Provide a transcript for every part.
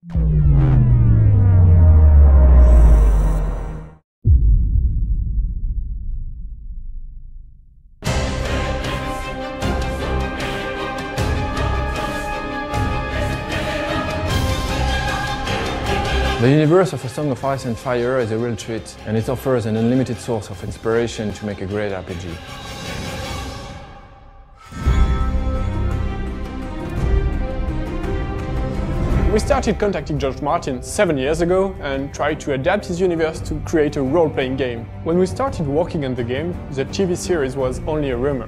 The universe of A Song of Ice and Fire is a real treat, and it offers an unlimited source of inspiration to make a great RPG. We started contacting George Martin 7 years ago and tried to adapt his universe to create a role-playing game. When we started working on the game, the TV series was only a rumor.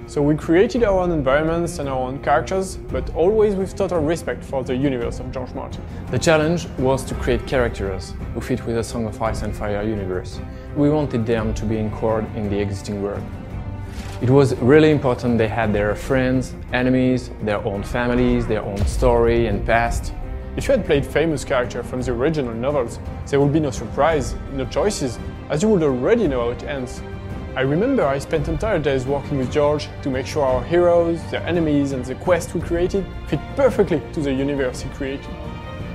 So we created our own environments and our own characters, but always with total respect for the universe of George Martin. The challenge was to create characters who fit with the Song of Ice and Fire universe. We wanted them to be anchored in the existing world. It was really important they had their friends, enemies, their own families, their own story and past. If you had played famous characters from the original novels, there would be no surprise, no choices, as you would already know how it ends. I remember I spent entire days working with George to make sure our heroes, their enemies and the quest we created fit perfectly to the universe he created.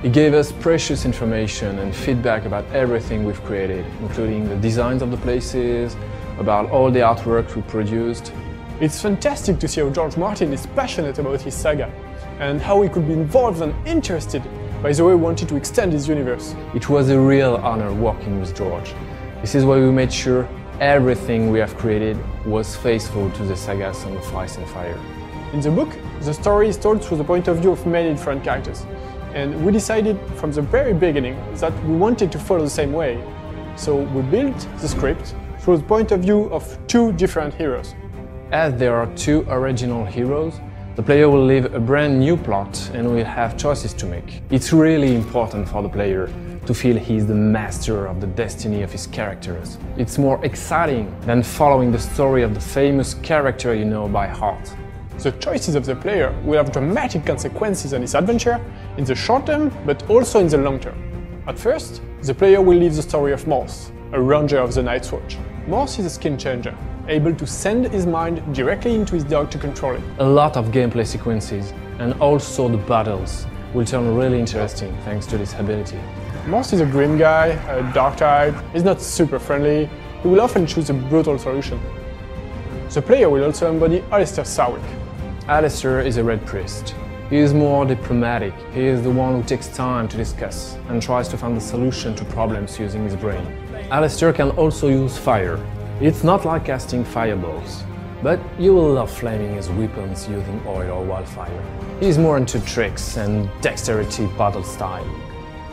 He gave us precious information and feedback about everything we've created, including the designs of the places, about all the artwork we produced. It's fantastic to see how George Martin is passionate about his saga, and how he could be involved and interested by the way he wanted to extend his universe. It was a real honor working with George. This is why we made sure everything we have created was faithful to the saga Song of Ice and Fire. In the book, the story is told through the point of view of many different characters, and we decided from the very beginning that we wanted to follow the same way. So we built the script through the point of view of two different heroes. As there are two original heroes, the player will live a brand new plot and will have choices to make. It's really important for the player to feel he's the master of the destiny of his characters. It's more exciting than following the story of the famous character you know by heart. The choices of the player will have dramatic consequences on his adventure in the short term, but also in the long term. At first, the player will live the story of Morse, a ranger of the Night's Watch. Morse is a skin changer, able to send his mind directly into his dog to control it. A lot of gameplay sequences, and also the battles, will turn really interesting thanks to this ability. Morse is a grim guy, a dark type, he's not super friendly, he will often choose a brutal solution. The player will also embody Alistair Sarwick. Alistair is a Red Priest. He is more diplomatic, he is the one who takes time to discuss and tries to find a solution to problems using his brain. Alistair can also use fire. It's not like casting fireballs, but you will love flaming his weapons using oil or wildfire. He is more into tricks and dexterity battle style.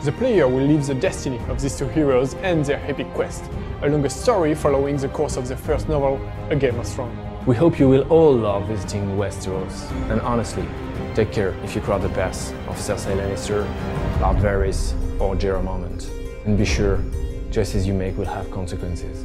The player will live the destiny of these two heroes and their epic quest, along a story following the course of the first novel, A Game of Thrones. We hope you will all love visiting Westeros, and honestly, take care if you cross the path of Cersei Lannister, Lord Varys or Jorah Mormont. And be sure, choices you make will have consequences.